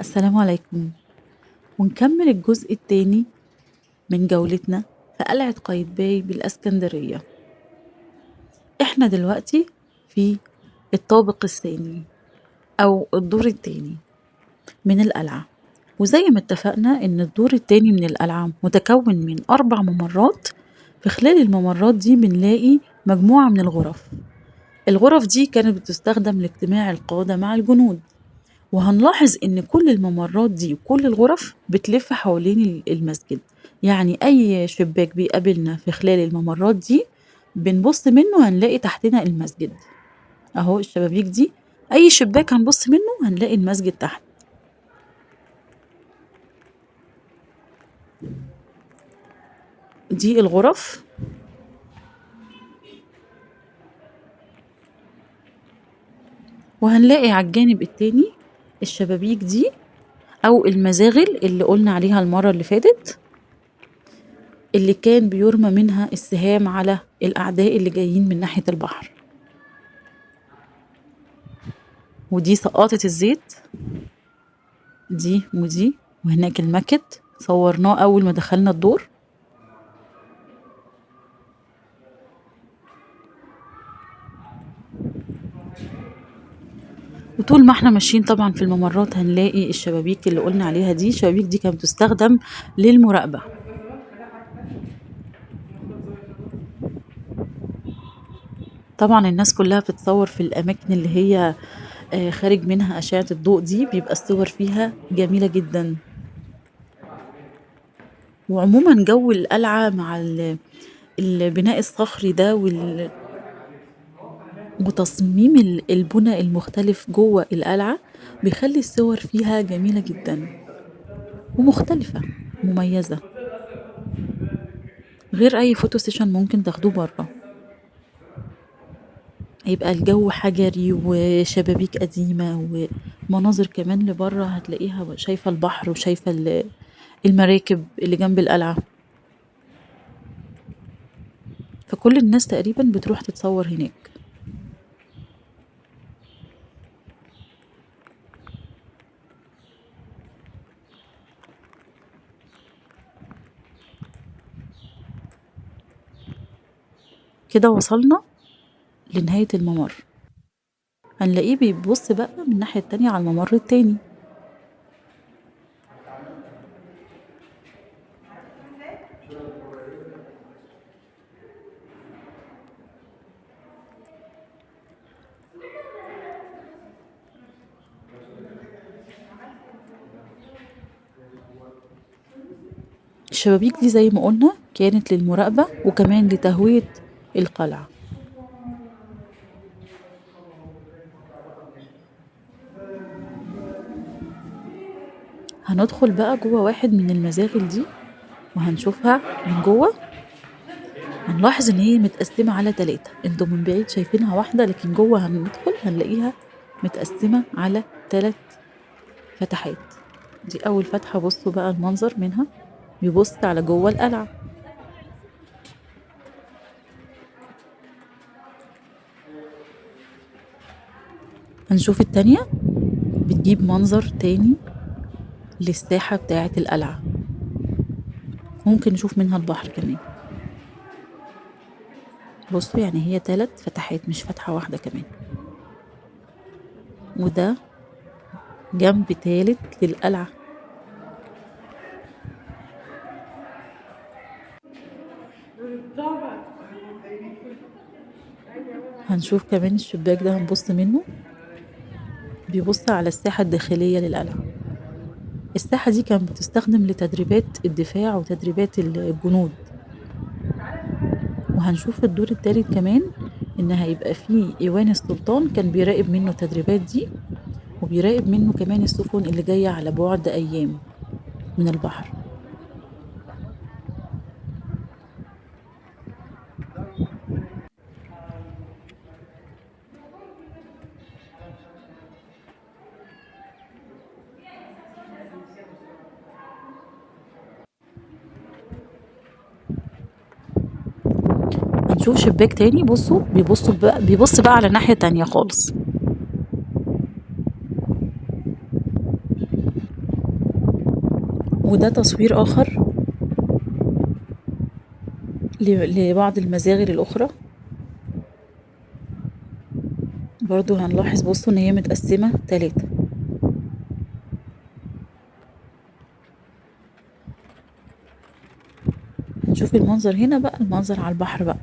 السلام عليكم، ونكمل الجزء التاني من جولتنا في قلعة قايتباي بالإسكندرية. إحنا دلوقتي في الطابق الثاني أو الدور التاني من القلعة، وزي ما اتفقنا إن الدور التاني من القلعة متكون من 4 ممرات. في خلال الممرات دي بنلاقي مجموعة من الغرف. الغرف دي كانت بتستخدم لاجتماع القادة مع الجنود، وهنلاحظ إن كل الممرات دي وكل الغرف بتلف حوالين المسجد. يعني أي شباك بيقابلنا في خلال الممرات دي بنبص منه هنلاقي تحتنا المسجد. أهو الشبابيك دي أي شباك هنبص منه هنلاقي المسجد تحت. دي الغرف، وهنلاقي على الجانب التاني الشبابيك دي أو المزاغل اللي قلنا عليها المرة اللي فاتت، اللي كان بيرمى منها السهام على الأعداء اللي جايين من ناحية البحر. ودي سقاطة الزيت، دي ودي، وهناك الماكت صورناه أول ما دخلنا الدور. وطول ما احنا ماشيين طبعا في الممرات هنلاقي الشبابيك اللي قلنا عليها دي. الشبابيك دي كانت بتستخدم للمراقبة. طبعا الناس كلها بتتصور في الأماكن اللي هي خارج منها أشعة الضوء دي، بيبقى الصور فيها جميلة جدا. وعموما جو القلعة مع البناء الصخري ده وتصميم البنى المختلف جوه القلعة بيخلي الصور فيها جميلة جدا ومختلفة مميزة، غير أي فوتو سيشن ممكن تاخدوه برا. هيبقى الجو حجري وشبابيك قديمة ومناظر كمان لبرا هتلاقيها، شايفة البحر وشايفة المراكب اللي جنب القلعة. فكل الناس تقريبا بتروح تتصور هناك. كده وصلنا لنهاية الممر. هنلاقيه بيبص بقى من الناحية التانية على الممر التاني. الشبابيك دي زي ما قلنا كانت للمراقبة وكمان لتهوية القلعة. هندخل بقى جوه واحد من المزاغل دي وهنشوفها من جوه. هنلاحظ ان هي متقسمة على 3. انتوا من بعيد شايفينها واحدة، لكن جوه هندخل هنلاقيها متقسمة على 3 فتحات. دي اول فتحة، بصوا بقى المنظر منها بيبص على جوه القلعة. هنشوف التانية بتجيب منظر تاني للساحة بتاعة القلعة، ممكن نشوف منها البحر كمان. بصوا يعني هي 3 فتحات مش فتحة واحدة كمان. وده جنب تالت للقلعة. هنشوف كمان الشباك ده هنبص منه بيبص على الساحة الداخلية للقلعة. الساحة دي كانت بتستخدم لتدريبات الدفاع وتدريبات الجنود. وهنشوف في الدور التالت كمان إن هيبقى فيه إيوان السلطان كان بيراقب منه التدريبات دي، وبيراقب منه كمان السفن اللي جاية على بعد أيام من البحر. هنشوف شباك تاني، بصوا بيبص بقى على ناحية تانية خالص. وده تصوير آخر لبعض المزاغر الأخرى. برضو هنلاحظ بصوا إن هي متقسمة 3. هنشوف المنظر هنا بقى، المنظر على البحر بقى.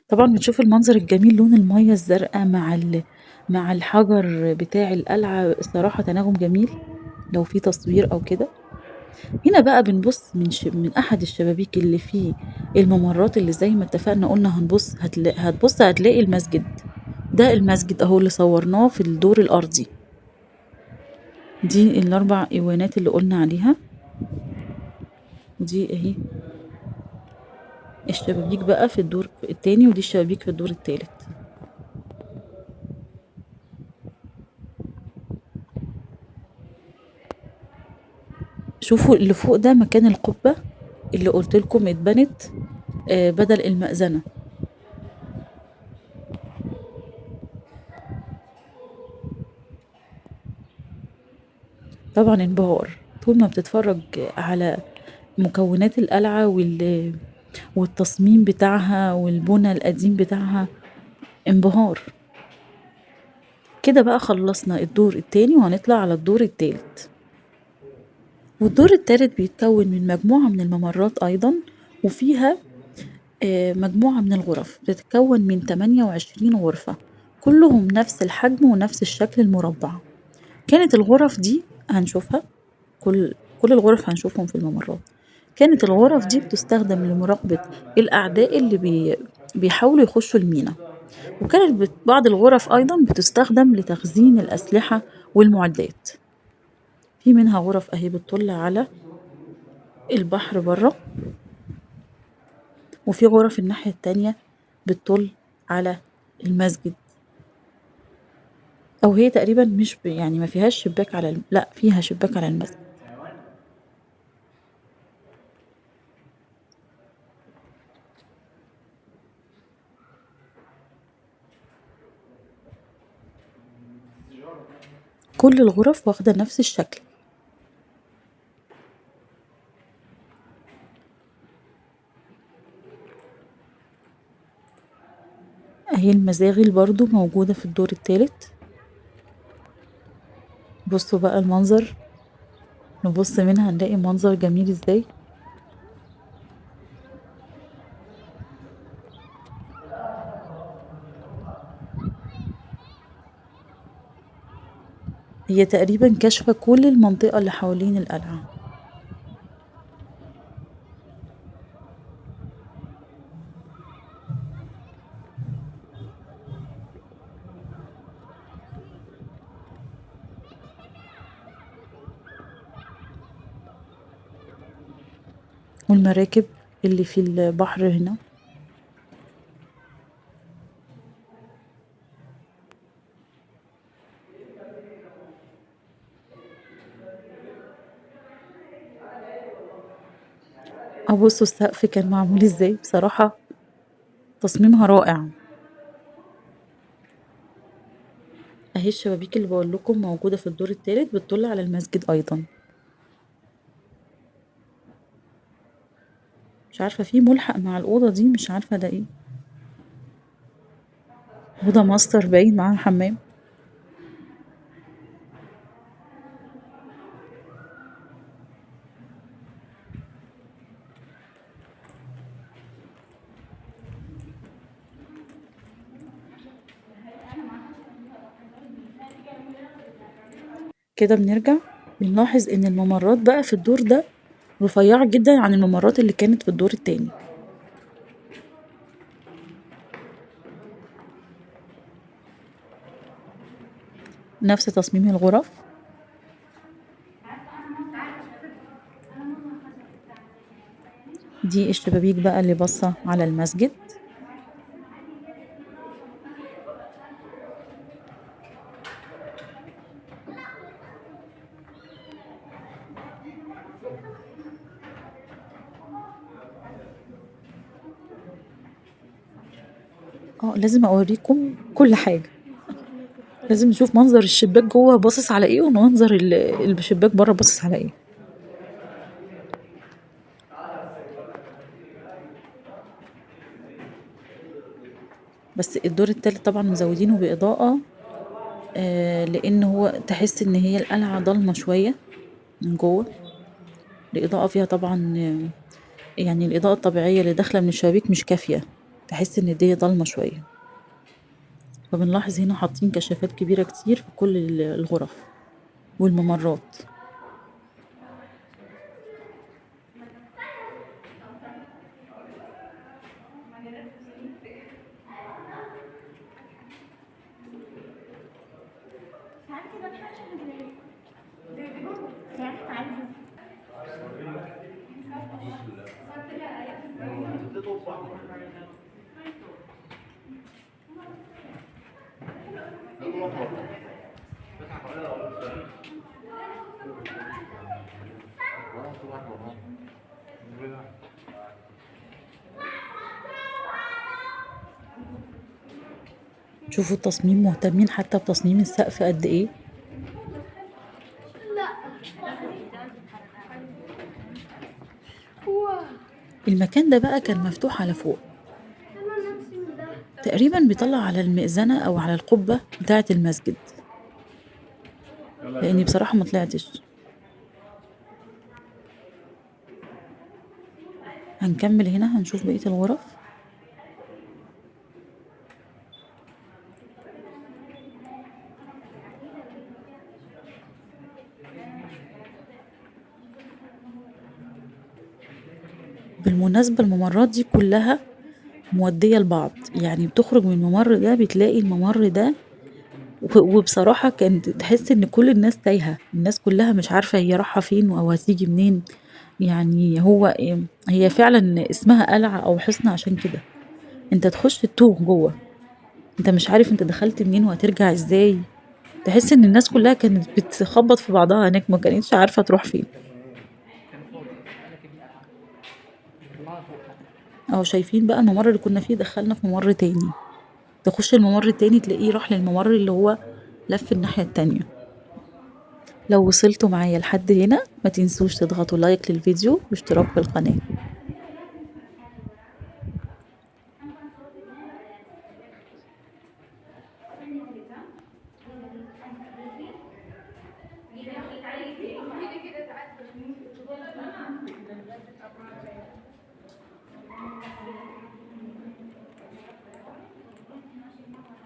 طبعا بنشوف المنظر الجميل، لون المية الزرقاء مع الحجر بتاع القلعة، الصراحة تناغم جميل لو في تصوير أو كده. هنا بقى بنبص من أحد الشبابيك اللي فيه الممرات، اللي زي ما اتفقنا قلنا هنبص هتبص هتلاقي المسجد. ده المسجد أهو اللي صورناه في الدور الأرضي. دي ال4 إيوانات اللي قلنا عليها، ودي أهي الشبابيك بقى في الدور التاني، ودي الشبابيك في الدور التالت. شوفوا اللي فوق ده مكان القبة اللي قلت لكم اتبنت بدل المأذنة. طبعا انبهار طول ما بتتفرج على مكونات القلعة والتصميم بتاعها والبنى القديم بتاعها، انبهار. كده بقى خلصنا الدور التاني وهنطلع على الدور التالت. والدور التالت بيتكون من مجموعة من الممرات أيضا، وفيها مجموعة من الغرف بتتكون من 28 غرفة، كلهم نفس الحجم ونفس الشكل المربع. كانت الغرف دي هنشوفها، كل الغرف هنشوفهم في الممرات. كانت الغرف دي بتستخدم لمراقبة الأعداء اللي بيحاولوا يخشوا المينا، وكانت بعض الغرف أيضا بتستخدم لتخزين الأسلحة والمعدات. في منها غرف أهي بتطل على البحر بره، وفي غرف الناحية التانية بتطل على المسجد، أو هي تقريبا مش يعني ما فيهاش شباك على لا فيها شباك على المسجد. كل الغرف واخدة نفس الشكل. اهي المزاغل برضو موجودة في الدور التالت. بصوا بقى المنظر، نبص منها هنلاقي منظر جميل ازاي. هي تقريبا كاشفة كل المنطقة اللي حوالين القلعة. والمراكب اللي في البحر هنا. بصوا السقف كان معمول ازاي، بصراحة تصميمها رائع. اهي الشبابيك اللي بقول لكم موجودة في الدور التالت بتطل على المسجد ايضا. مش عارفة في ملحق مع الأوضة دي، مش عارفة ده ايه. أوضة ماستر باين معاها حمام. كده بنرجع بنلاحظ ان الممرات بقى في الدور ده رفيعة جدا عن الممرات اللي كانت في الدور التاني. نفس تصميم الغرف. دي الشبابيك بقى اللي باصة على المسجد. لازم اوريكم كل حاجة. لازم نشوف منظر الشباك جوه باصص على ايه ومنظر الشباك بره باصص على ايه. بس الدور التالت طبعا مزودينه بإضاءة، لأن هو تحس إن هي القلعة ضلمة شوية من جوه. الإضاءة فيها طبعا يعني الإضاءة الطبيعية اللي داخلة من الشبابيك مش كافية، تحس إن الدنيا ضلمة شوية. فبنلاحظ هنا حاطين كشافات كبيرة كتير في كل الغرف والممرات. شوفوا التصميم، مهتمين حتى بتصميم السقف قد ايه. المكان ده بقى كان مفتوح على فوق، تقريبا بيطلع على المئذنة أو على القبة بتاعة المسجد، لأني بصراحة ما طلعتش. هنكمل هنا هنشوف بقية الغرف. بالمناسبة الممرات دي كلها مودية لبعض، يعني بتخرج من الممر ده بتلاقي الممر ده، وبصراحة كانت تحس إن كل الناس تايهة، الناس كلها مش عارفة هي رايحة فين أو هتيجي منين. يعني هي فعلا اسمها قلعة أو حصن عشان كده، انت تخش تتوه جوه، انت مش عارف انت دخلت منين وهترجع ازاي. تحس ان الناس كلها كانت بتخبط في بعضها هناك، ما كانتش عارفة تروح فين. اهو شايفين بقى الممر اللي كنا فيه دخلنا في ممر تاني، تخش الممر التاني تلاقيه راح للممر اللي هو لف الناحية التانية. لو وصلتوا معايا لحد هنا ما تنسوش تضغطوا لايك للفيديو واشتراك في القناة.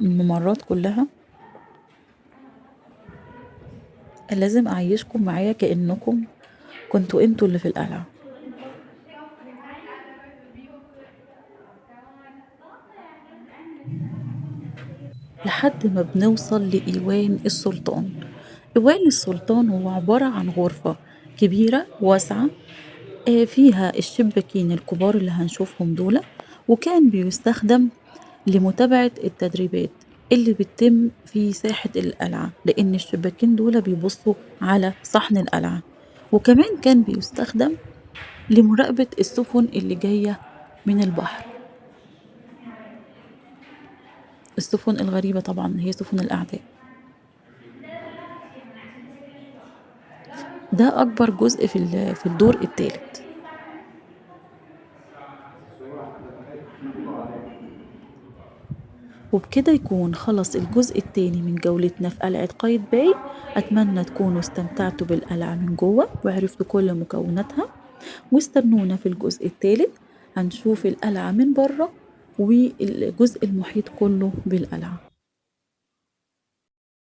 الممرات كلها لازم أعيشكم معايا كأنكم كنتوا انتوا اللي في القلعة. لحد ما بنوصل لإيوان السلطان. إيوان السلطان هو عبارة عن غرفة كبيرة واسعة، فيها الشباكين الكبار اللي هنشوفهم دول، وكان بيستخدم لمتابعة التدريبات اللي بتتم في ساحة القلعة، لأن الشباكين دول بيبصوا على صحن القلعة. وكمان كان بيستخدم لمراقبة السفن اللي جاية من البحر، السفن الغريبة طبعا هي سفن الأعداء. ده أكبر جزء في الدور الثالث. وبكده يكون خلص الجزء التاني من جولتنا في قلعة قايتباي. أتمنى تكونوا استمتعتوا بالقلعة من جوه وعرفتوا كل مكوناتها، واستنونا في الجزء التالت هنشوف القلعة من بره والجزء المحيط كله بالقلعة.